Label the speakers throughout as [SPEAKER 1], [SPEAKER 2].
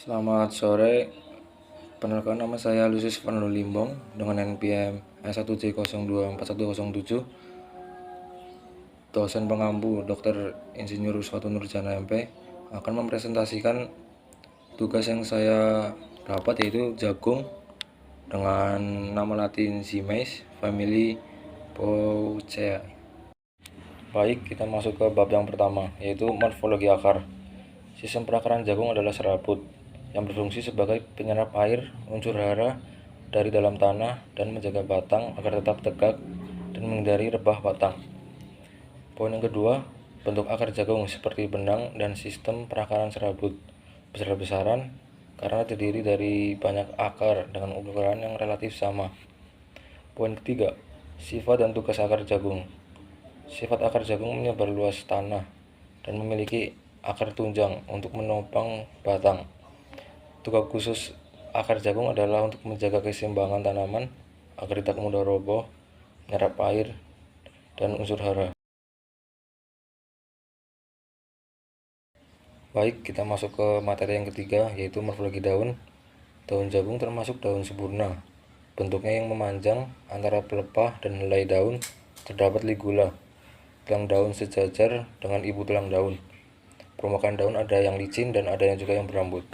[SPEAKER 1] Selamat sore, perkenalkan nama saya Lucius Fernando Limbong dengan NPM S1J024107, dosen pengampu Dr. Insinyur Uswatu Nurjana MP akan mempresentasikan tugas yang saya dapat, yaitu jagung dengan nama latin Zimys, family Poaceae. Baik, kita masuk ke bab yang pertama, yaitu morfologi akar. Sistem perakaran jagung adalah serabut yang berfungsi sebagai penyerap air unsur hara dari dalam tanah dan menjaga batang agar tetap tegak dan menghindari rebah batang. Poin yang kedua, bentuk akar jagung seperti benang dan sistem perakaran serabut besar-besaran karena terdiri dari banyak akar dengan ukuran yang relatif sama. Poin ketiga, sifat dan tugas akar jagung. Sifat akar jagung menyebar luas tanah dan memiliki akar tunjang untuk menopang batang. Tugas khusus akar jagung adalah untuk menjaga keseimbangan tanaman agar tidak mudah roboh, menyerap air, dan unsur hara. Baik, kita masuk ke materi yang ketiga, yaitu morfologi daun. Daun jagung termasuk daun sempurna. Bentuknya yang memanjang antara pelepah dan helai daun. Terdapat ligula, tulang daun sejajar dengan ibu tulang daun. Permukaan daun ada yang licin dan ada yang juga yang berambut.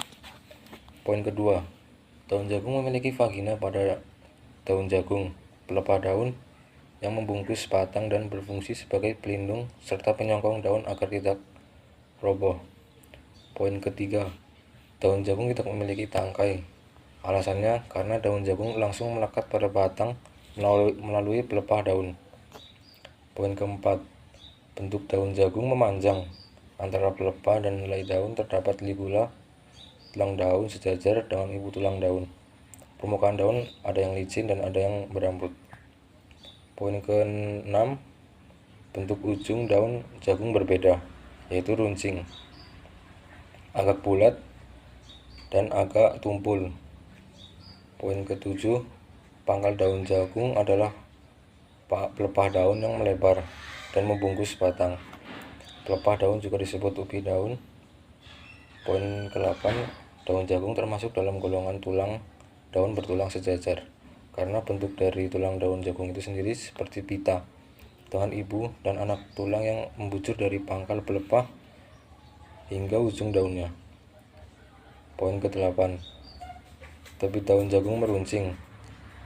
[SPEAKER 1] Poin kedua, daun jagung memiliki vagina pada daun jagung, pelepah daun yang membungkus batang dan berfungsi sebagai pelindung serta penyongkong daun agar tidak roboh. Poin ketiga, daun jagung tidak memiliki tangkai. Alasannya karena daun jagung langsung melekat pada batang melalui pelepah daun. Poin keempat, bentuk daun jagung memanjang. Antara pelepah dan helai daun terdapat ligula, tulang daun sejajar dengan ibu tulang daun. Permukaan daun ada yang licin dan ada yang berambut. Poin ke-6, bentuk ujung daun jagung berbeda, yaitu runcing, agak bulat, dan agak tumpul. Poin ke-7, pangkal daun jagung adalah pelepah daun yang melebar dan membungkus batang. Pelepah daun juga disebut ubi daun. Poin ke-8, daun jagung termasuk dalam golongan tulang daun bertulang sejajar karena bentuk dari tulang daun jagung itu sendiri seperti pita dengan ibu dan anak tulang yang membujur dari pangkal pelepah hingga ujung daunnya. Poin ke-8, tepi daun jagung meruncing.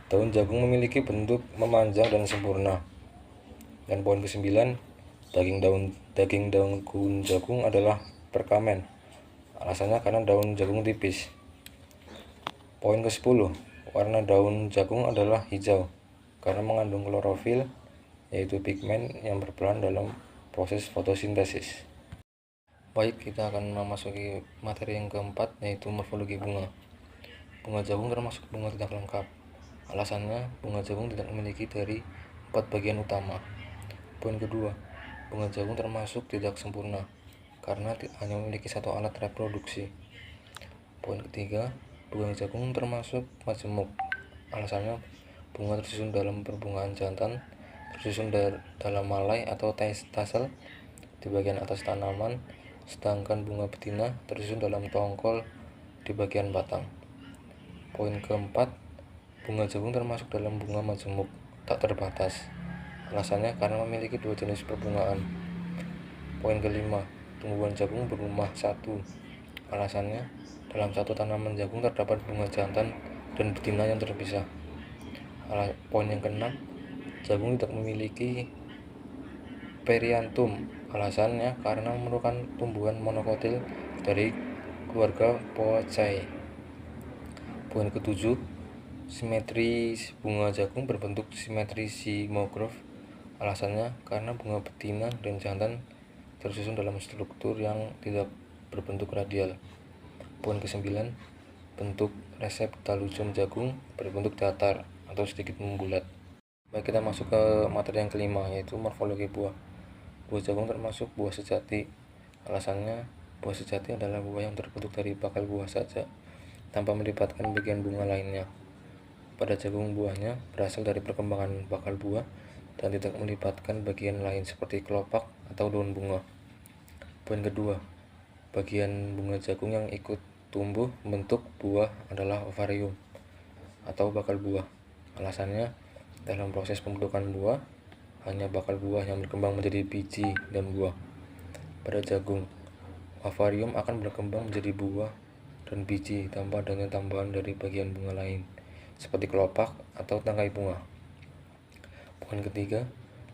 [SPEAKER 1] Daun jagung memiliki bentuk memanjang dan sempurna. Dan poin ke-9, daging daun jagung adalah perkamen. Alasannya karena daun jagung tipis. Poin ke-10, warna daun jagung adalah hijau karena mengandung klorofil, yaitu pigmen yang berperan dalam proses fotosintesis. Baik, kita akan memasuki materi yang keempat, yaitu morfologi bunga. Bunga jagung termasuk bunga tidak lengkap. Alasannya, bunga jagung tidak memiliki dari 4 bagian utama. Poin kedua, bunga jagung termasuk tidak sempurna karena hanya memiliki satu alat reproduksi. Poin ketiga, bunga jagung termasuk majemuk. Alasannya, bunga tersusun dalam perbungaan jantan, tersusun dalam malai atau tassel di bagian atas tanaman, sedangkan bunga betina tersusun dalam tongkol di bagian batang. Poin keempat, bunga jagung termasuk dalam bunga majemuk tak terbatas. Alasannya karena memiliki 2 jenis perbungaan. Poin kelima, tumbuhan jagung berumah satu. Alasannya, dalam satu tanaman jagung terdapat bunga jantan dan betina yang terpisah. Poin yang keenam, jagung tidak memiliki periantum. Alasannya karena merupakan tumbuhan monokotil dari keluarga Poaceae. Poin ketujuh, simetri bunga jagung berbentuk simetri zigomorf. Alasannya karena bunga betina dan jantan tersusun dalam struktur yang tidak berbentuk radial. Poin ke-9, bentuk reseptalusum jagung berbentuk datar atau sedikit membulat. Baik, kita masuk ke materi yang kelima, yaitu morfologi buah. Buah jagung termasuk buah sejati. Alasannya, buah sejati adalah buah yang terbentuk dari bakal buah saja, tanpa melibatkan bagian bunga lainnya. Pada jagung, buahnya berasal dari perkembangan bakal buah dan tidak melibatkan bagian lain seperti kelopak atau daun bunga. Poin kedua, bagian bunga jagung yang ikut tumbuh membentuk buah adalah ovarium atau bakal buah. Alasannya, dalam proses pembentukan buah, hanya bakal buah yang berkembang menjadi biji dan buah. Pada jagung, ovarium akan berkembang menjadi buah dan biji tanpa adanya tambahan dari bagian bunga lain, seperti kelopak atau tangkai bunga. Poin ketiga,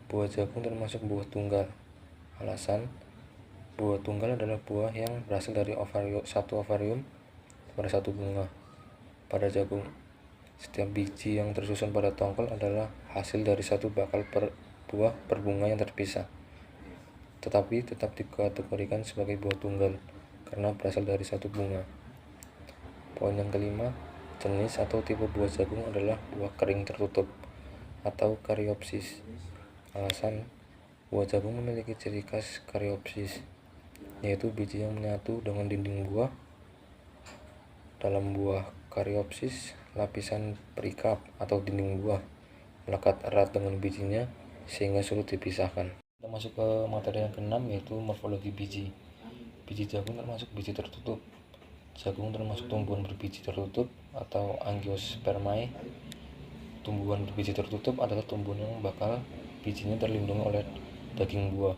[SPEAKER 1] buah jagung termasuk buah tunggal. Alasan, buah tunggal adalah buah yang berasal dari satu ovarium pada satu bunga. Pada jagung, setiap biji yang tersusun pada tongkol adalah hasil dari satu bakal buah per bunga yang terpisah, tetapi tetap dikategorikan sebagai buah tunggal karena berasal dari satu bunga. Poin yang kelima, jenis atau tipe buah jagung adalah buah kering tertutup atau karyopsis. Alasan, buah jagung memiliki ciri khas karyopsis, yaitu biji yang menyatu dengan dinding buah. Dalam buah karyopsis, lapisan perikat atau dinding buah melekat erat dengan bijinya sehingga sulit dipisahkan. Kita masuk ke materi yang keenam, yaitu morfologi biji. Biji jagung termasuk biji tertutup. Jagung termasuk tumbuhan berbiji tertutup atau angiospermae. Tumbuhan berbiji tertutup adalah tumbuhan yang bakal bijinya terlindungi oleh daging buah.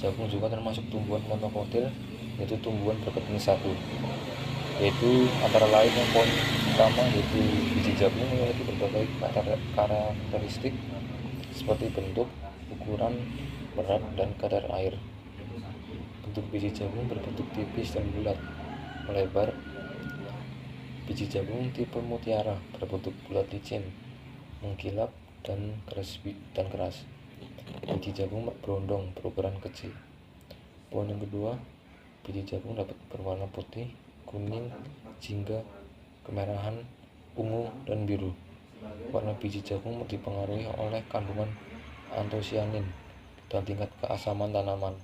[SPEAKER 1] Jagung juga termasuk tumbuhan monokotil, yaitu tumbuhan berkeping satu, yaitu antara lain yang poin pertama yaitu biji jagung memiliki berbagai karakteristik seperti bentuk, ukuran, berat, dan kadar air. Bentuk biji jagung berbentuk tipis dan bulat, melebar. Biji jagung tipe mutiara berbentuk bulat licin, mengkilap, dan keras. Biji jagung berondong berukuran kecil. Poin yang kedua, biji jagung dapat berwarna putih, kuning, jingga, kemerahan, ungu, dan biru. Warna biji jagung dipengaruhi oleh kandungan antosianin dan tingkat keasaman tanaman.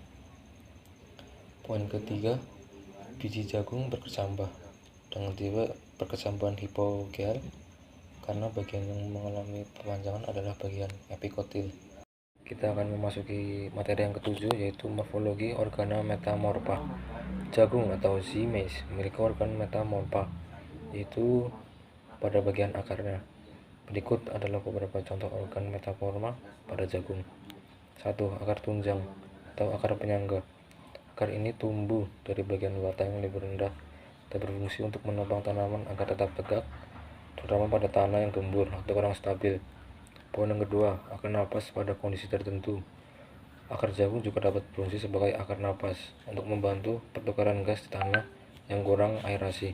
[SPEAKER 1] Poin ketiga, biji jagung berkecambah dengan tipe perkecambahan hipogeal karena bagian yang mengalami pemanjangan adalah bagian epikotil. Kita akan memasuki materi yang ketujuh, yaitu morfologi organa metamorfa. Jagung atau zymase memiliki organ metamorfa, yaitu pada bagian akarnya. Berikut adalah beberapa contoh organ metamorfa pada jagung. 1. Akar tunjang atau akar penyangga. Akar ini tumbuh dari bagian batang yang lebih rendah dan berfungsi untuk menopang tanaman agar tetap tegak, terutama pada tanah yang gembur atau kurang stabil. Poin yang kedua, akar napas pada kondisi tertentu. Akar jagung juga dapat berfungsi sebagai akar napas untuk membantu pertukaran gas di tanah yang kurang aerasi.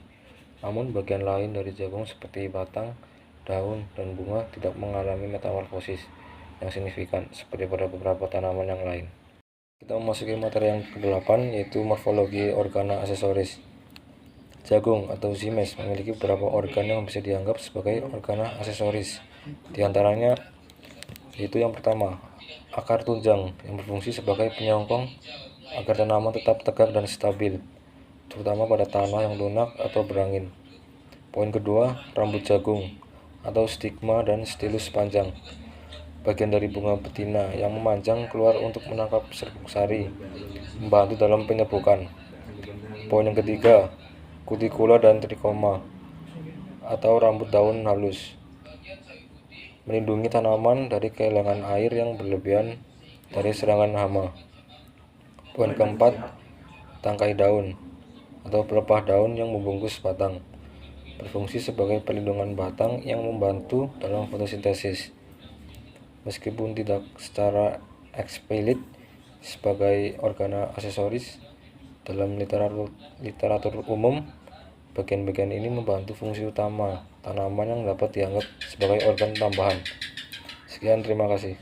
[SPEAKER 1] Namun bagian lain dari jagung seperti batang, daun, dan bunga tidak mengalami metamorfosis yang signifikan seperti pada beberapa tanaman yang lain. Kita memasuki materi yang ke-8, yaitu morfologi organa aksesoris. Jagung atau zymase memiliki beberapa organ yang bisa dianggap sebagai organa aksesoris. Di antaranya yaitu yang pertama, akar tunjang yang berfungsi sebagai penyongkong agar tanaman tetap tegak dan stabil, terutama pada tanah yang lunak atau berangin. Poin kedua, rambut jagung atau stigma dan stilus panjang, bagian dari bunga betina yang memanjang keluar untuk menangkap serbuk sari, membantu dalam penyebukan. Poin yang ketiga, kutikula dan trikoma atau rambut daun halus, melindungi tanaman dari kehilangan air yang berlebihan dari serangan hama. Poin keempat, tangkai daun atau pelepah daun yang membungkus batang, berfungsi sebagai perlindungan batang yang membantu dalam fotosintesis. Meskipun tidak secara eksplisit sebagai organa aksesoris, dalam literatur umum, bagian-bagian ini membantu fungsi utama tanaman yang dapat dianggap sebagai organ tambahan. Sekian, terima kasih.